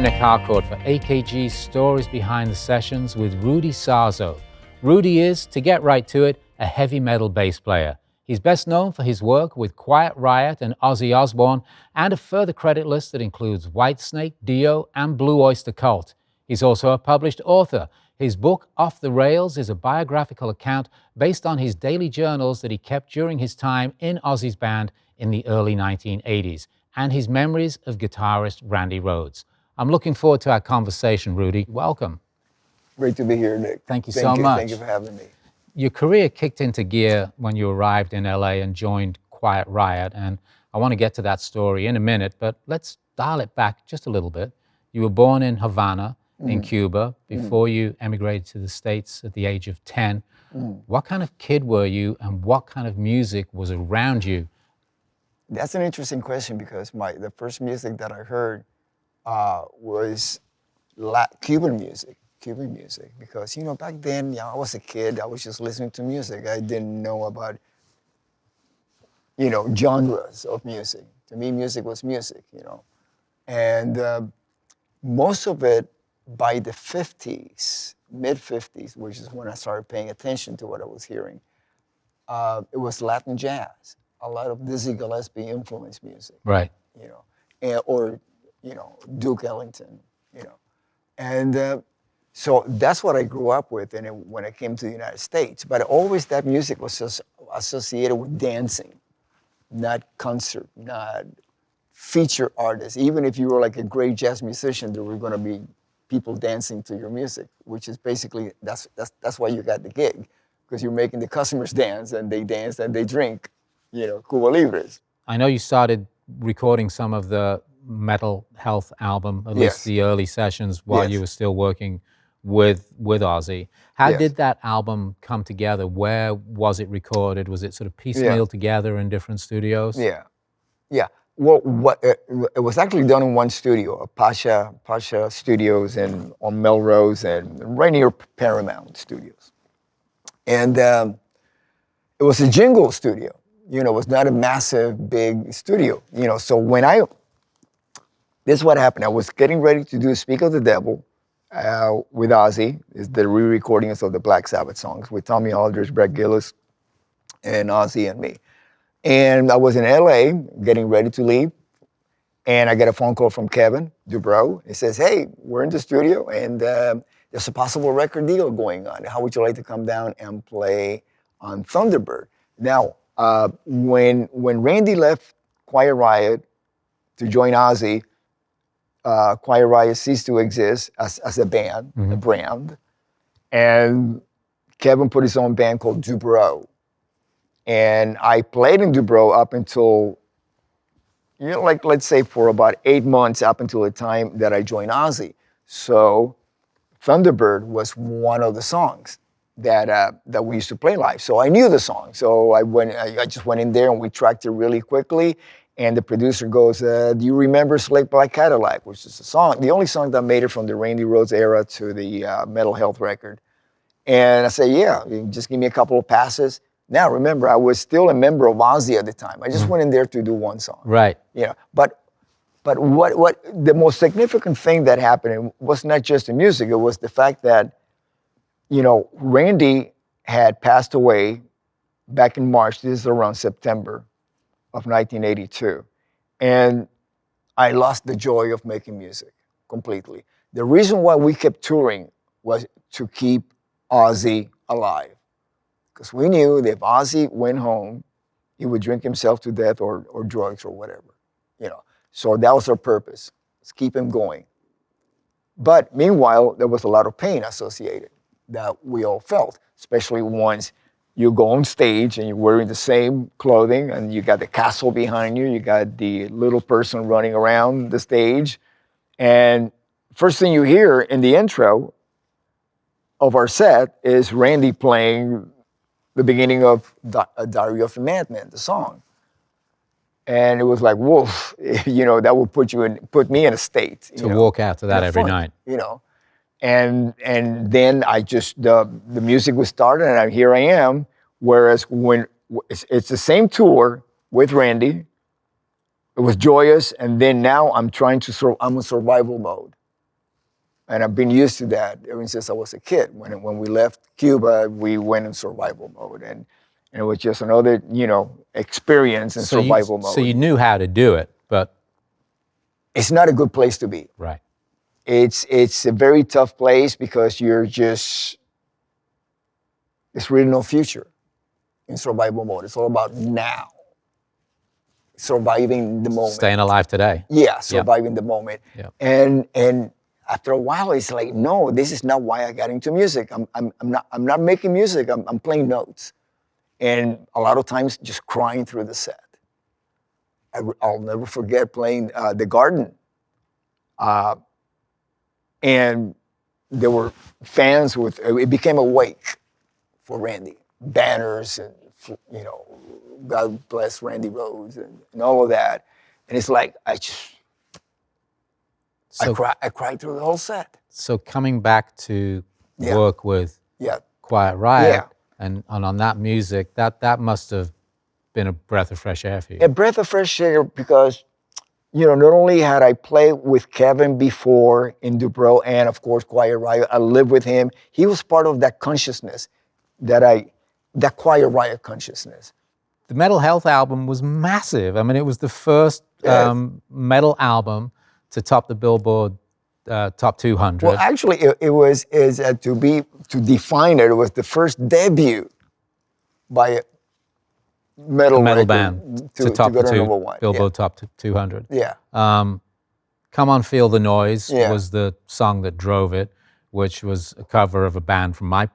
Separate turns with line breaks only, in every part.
I'm Nic Harcourt for AKG's Stories Behind the Sessions with Rudy Sarzo. Rudy is, to get right to it, a heavy metal bass player. He's best known for his work with Quiet Riot and Ozzy Osbourne, and a further credit list that includes Whitesnake, Dio, and Blue Oyster Cult. He's also a published author. His book, Off the Rails, is a biographical account based on his daily journals that he kept during his time in Ozzy's band in the early 1980s, and his memories of guitarist Randy Rhodes. I'm looking forward to our conversation, Rudy. Welcome.
Great to be here, Nick.
Thank you so much.
Thank you for having me.
Your career kicked into gear when you arrived in LA and joined Quiet Riot, and I want to get to that story in a minute, but let's dial it back just a little bit. You were born in Havana, in Cuba, before you emigrated to the States at the age of 10. What kind of kid were you, and what kind of music was around you?
That's an interesting question, because the first music that I heard was Cuban music, because, back then, I was a kid, I was just listening to music. I didn't know about, genres of music. To me, music was music, And most of it, by the 50s, mid-50s, which is when I started paying attention to what I was hearing, it was Latin jazz, a lot of Dizzy Gillespie influenced music.
Right.
Or Duke Ellington, And so that's what I grew up with when I came to the United States. But always that music was just associated with dancing, not concert, not feature artists. Even if you were like a great jazz musician, there were going to be people dancing to your music, which is basically, that's why you got the gig, because you're making the customers dance, and they dance and they drink, Cuba Libres.
I know you started recording some of the Mental Health album, at least the early sessions, while you were still working with Ozzy. How did that album come together? Where was it recorded? Was it sort of piecemeal together in different studios?
Yeah. Well, it was actually done in one studio, Pasha Studios on Melrose and right near Paramount Studios. And it was a jingle studio. It was not a massive, big studio. So this is what happened. I was getting ready to do Speak of the Devil with Ozzy, is the re-recordings of the Black Sabbath songs with Tommy Aldridge, Brett Gillis, and Ozzy and me. And I was in LA getting ready to leave, and I get a phone call from Kevin Dubrow. He says, "Hey, we're in the studio, and there's a possible record deal going on. How would you like to come down and play on Thunderbird?" Now, when Randy left Quiet Riot to join Ozzy, Quiet Riot ceased to exist as a band, a brand, and Kevin put his own band called Dubrow. And I played in Dubrow up until, let's say for about 8 months, up until the time that I joined Ozzy. So Thunderbird was one of the songs that we used to play live. So I knew the song. So I just went in there and we tracked it really quickly. And the producer goes, "Do you remember Slick Black Cadillac?" Which is the only song that made it from the Randy Rhodes era to the Mental Health record. And I said, "Yeah, just give me a couple of passes." Now, remember, I was still a member of Ozzy at the time. I just went in there to do one song.
Right.
But what the most significant thing that happened was not just the music, it was the fact that, Randy had passed away back in March. This is around September of 1982. And I lost the joy of making music completely. The reason why we kept touring was to keep Ozzy alive. Because we knew that if Ozzy went home, he would drink himself to death or drugs or whatever, So that was our purpose, let's keep him going. But meanwhile, there was a lot of pain associated that we all felt, especially once you go on stage and you're wearing the same clothing and you got the castle behind you, you got the little person running around the stage. And first thing you hear in the intro of our set is Randy playing the beginning of Diary of a Madman, the song. And it was like, whoa, that would put me in a state.
To walk out to that every night.
And then the music was started, and here I am. Whereas when it's the same tour with Randy, it was joyous, and then now I'm in survival mode. And I've been used to that ever since I was a kid. When we left Cuba, we went in survival mode, and it was just another, experience in survival mode.
So you knew how to do it, but
It's not a good place to be.
right.
It's a very tough place because there's really no future in survival mode. It's all about now, surviving the moment.
Staying alive today.
Yeah, surviving the moment.
Yeah.
And after a while, it's like, no, this is not why I got into music. I'm not making music. I'm playing notes, and a lot of times just crying through the set. I'll never forget playing the Garden, and there were fans it became a wake for Randy, banners and God bless Randy Rhodes and all of that, and it's like I cried through the whole set.
So coming back to work with Quiet Riot and on that music, that must have been a breath of fresh air for you.
A breath of fresh air because, not only had I played with Kevin before in Dubrow and of course Quiet Riot, I lived with him. He was part of that consciousness that Quiet Riot consciousness.
The Mental Health album was massive. I mean, it was the first metal album to top the Billboard Top 200.
Well, actually, to define it, it was the first debut by a metal
band to top
go
the
to number one.
Billboard Top 200.
Yeah.
Come On Feel the Noise was the song that drove it, which was a cover of a band from my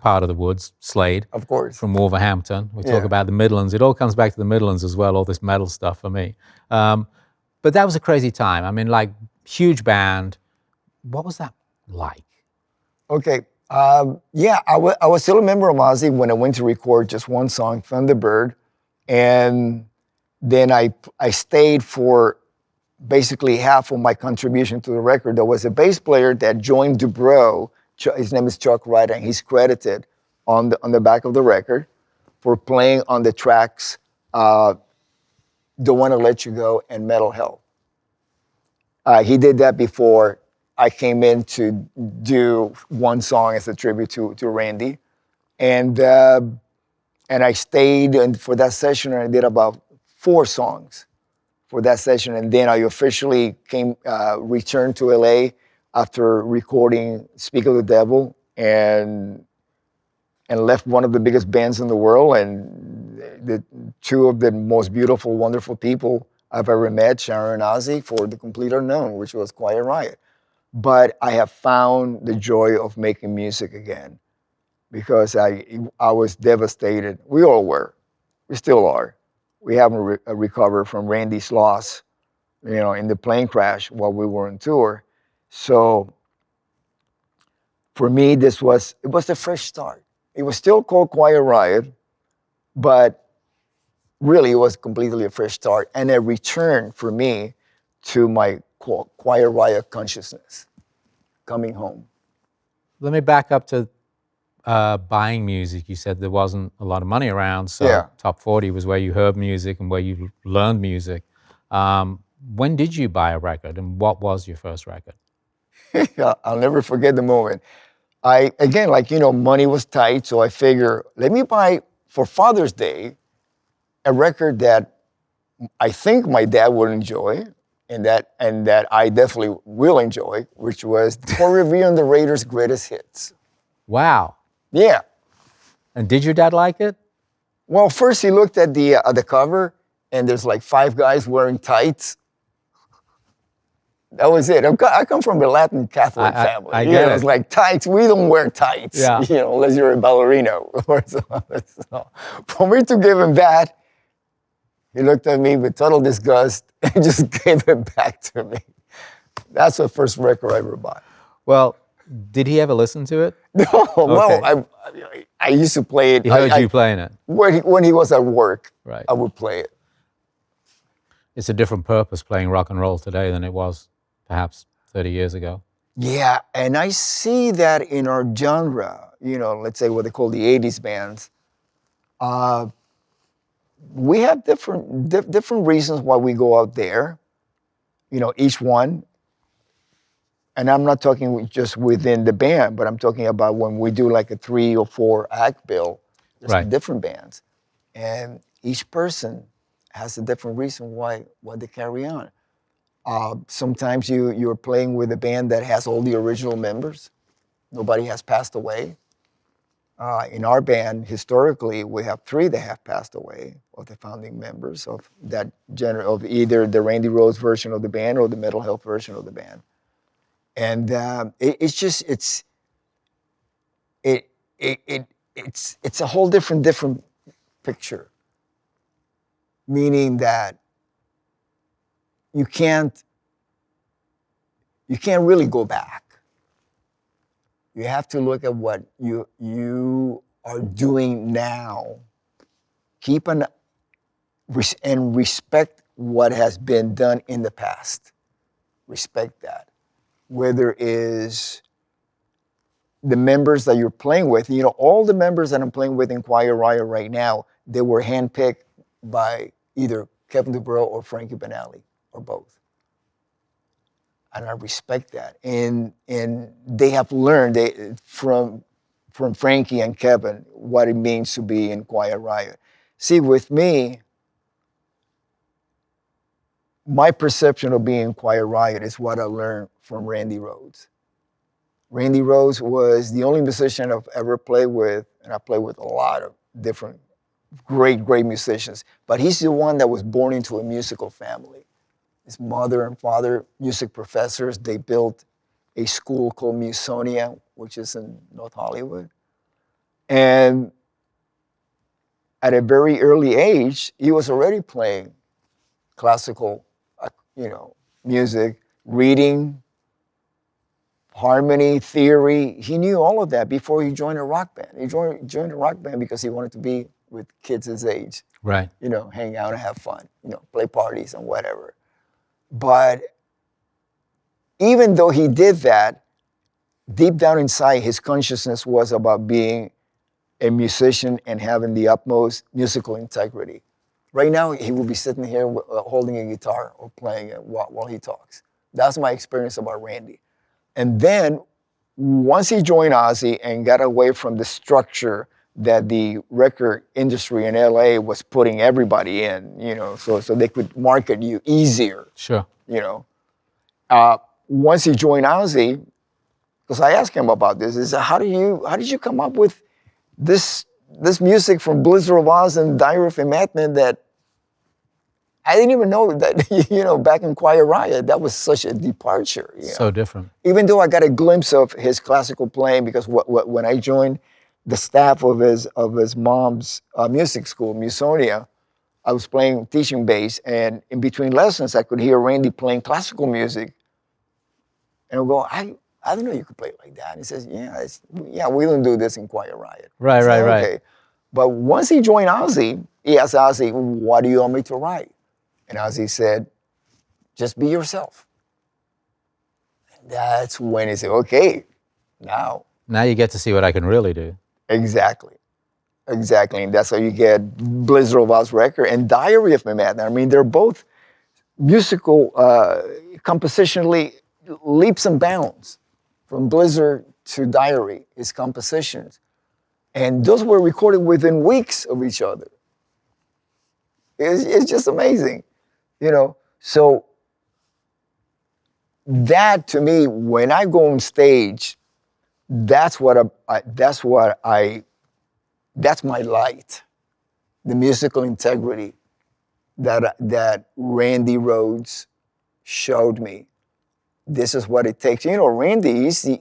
part of the woods, Slade.
Of course.
From Wolverhampton. We talk about the Midlands. It all comes back to the Midlands as well, all this metal stuff for me. But that was a crazy time. I mean, like, huge band. What was that like?
Okay. I was still a member of Ozzy when I went to record just one song, Thunderbird. And then I stayed for basically half of my contribution to the record. There was a bass player that joined Dubrow. His name is Chuck Wright, and he's credited on the back of the record for playing on the tracks Don't Wanna Let You Go and Mental Health. He did that before I came in to do one song as a tribute to Randy. And I stayed for that session, and I did about 4 songs for that session. And then I officially returned to LA after recording Speak of the Devil and left one of the biggest bands in the world and the 2 of the most beautiful, wonderful people I've ever met, Sharon and Ozzy, for the complete unknown, which was Quiet Riot. But I have found the joy of making music again because I was devastated. We all were. We still are. We haven't recovered from Randy's loss, in the plane crash while we were on tour. So for me, it was a fresh start. It was still called Quiet Riot, but really it was completely a fresh start and a return for me to my Quiet Riot consciousness, coming home.
Let me back up to buying music. You said there wasn't a lot of money around, so Top 40 was where you heard music and where you learned music. When did you buy a record, and what was your first record?
I'll never forget the moment. Money was tight, so I figure, let me buy, for Father's Day, a record that I think my dad would enjoy, and that I definitely will enjoy, which was For Review on the Raiders' Greatest Hits.
Wow.
Yeah.
And did your dad like it?
Well, first he looked at the cover, and there's like 5 guys wearing tights. That was it. I come from a Latin Catholic family.
I get it.
It's like tights. We don't wear tights, unless you're a ballerina. So for me to give him that, he looked at me with total disgust and just gave it back to me. That's the first record I ever bought.
Well, did he ever listen to it?
No, well, I used to play it.
He heard you playing it?
When he was at work,
right.
I would play it.
It's a different purpose playing rock and roll today than it was perhaps 30 years ago.
Yeah, and I see that in our genre, let's say what they call the 80s bands. We have different reasons why we go out there, each one. and I'm not talking just within the band, but I'm talking about when we do like a 3 or 4 act bill, there's
Right.
different bands. And each person has a different reason why they carry on. Sometimes you're playing with a band that has all the original members. Nobody has passed away. In our band, historically, we have 3 that have passed away of the founding members of that of either the Randy Rhodes version of the band or the Mental Health version of the band. And it's a whole different picture. Meaning that you can't really go back. You have to look at what you are doing now. Keep and respect what has been done in the past. Respect that. Whether it is the members that you're playing with, all the members that I'm playing with in Quiet Riot right now, they were handpicked by either Kevin DuBrow or Frankie Banali, or both. And I respect that. And they have learned from Frankie and Kevin what it means to be in Quiet Riot. See, with me, my perception of being in Quiet Riot is what I learned from Randy Rhodes. Randy Rhodes was the only musician I've ever played with, and I played with a lot of different great musicians, but he's the one that was born into a musical family. His mother and father, music professors, they built a school called Musonia, which is in North Hollywood. And at a very early age, he was already playing classical, music, reading, harmony, theory. He knew all of that before he joined a rock band. He joined a rock band because he wanted to be with kids his age.
Right.
Hang out and have fun, play parties and whatever. But even though he did that, deep down inside, his consciousness was about being a musician and having the utmost musical integrity. Right now, he will be sitting here holding a guitar or playing it while he talks. That's my experience about Randy. And then, once he joined Ozzy and got away from the structure that the record industry in LA was putting everybody in, so they could market you easier.
Sure.
Once he joined Ozzy, because I asked him about this, is how did you come up with this music from Blizzard of Oz and Diary of a Madman that I didn't even know that, back in Quiet Riot, that was such a departure.
So different.
Even though I got a glimpse of his classical playing, because when I joined the staff of his mom's music school, Musonia, I was teaching bass, and in between lessons, I could hear Randy playing classical music. And I go, I didn't know you could play like that. And he says, yeah, we don't do this in Quiet Riot.
Right.
Okay. But once he joined Ozzy, he asked Ozzy, what do you want me to write? And Ozzy said, just be yourself. And that's when he said, okay, now
you get to see what I can really do.
Exactly. And that's how you get Blizzard of Oz record and Diary of a Madman. I mean, they're both musical, compositionally leaps and bounds. From Blizzard to Diary, his compositions. And those were recorded within weeks of each other. It's just amazing, So that, to me, when I go on stage, that's my light, the musical integrity that Randy Rhodes showed me. This is what it takes. Randy, he's in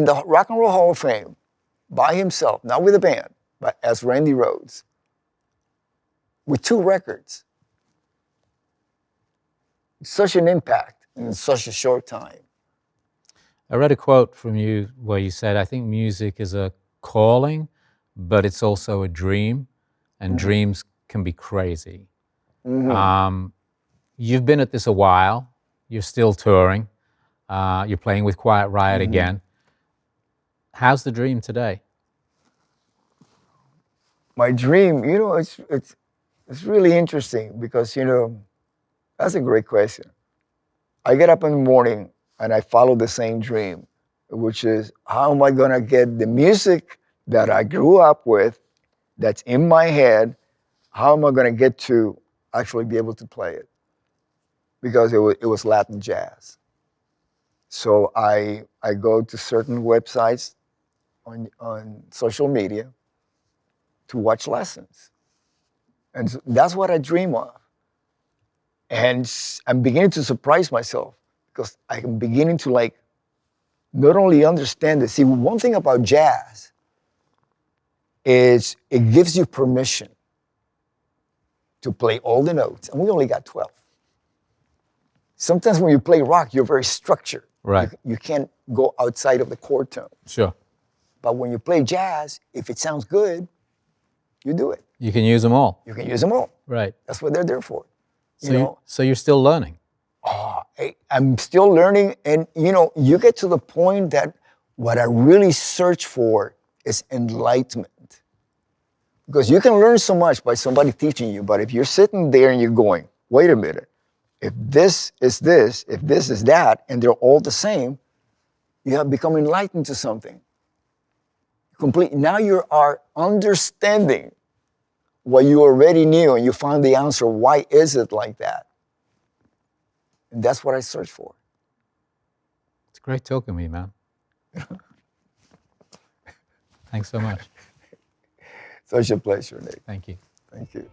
the Rock and Roll Hall of Fame by himself, not with a band, but as Randy Rhodes, with 2 records. Such an impact in such a short time.
I read a quote from you where you said, I think music is a calling, but it's also a dream, and dreams can be crazy. You've been at this a while. You're still touring. You're playing with Quiet Riot again. How's the dream today?
My dream, it's really interesting because, that's a great question. I get up in the morning and I follow the same dream, which is how am I going to get the music that I grew up with, that's in my head, how am I going to get to actually be able to play it? Because it was Latin jazz. So I go to certain websites on social media to watch lessons. And that's what I dream of. And I'm beginning to surprise myself because I'm beginning to like not only understand it. See, one thing about jazz is it gives you permission to play all the notes, and we only got 12. Sometimes when you play rock, you're very structured.
Right.
You can't go outside of the chord tone.
Sure.
But when you play jazz, if it sounds good, you do it.
You can use them all.
You can use them all.
Right.
That's what they're there for.
So you're still learning.
I'm still learning, and you get to the point that what I really search for is enlightenment. Because you can learn so much by somebody teaching you, but if you're sitting there and you're going, wait a minute, if this is this, if this is that, and they're all the same, you have become enlightened to something. Now you are understanding what you already knew, and you found the answer. Why is it like that? And that's what I search for.
It's great talking to you, man. Thanks so much.
Such a pleasure, Nic.
Thank you.
Thank you.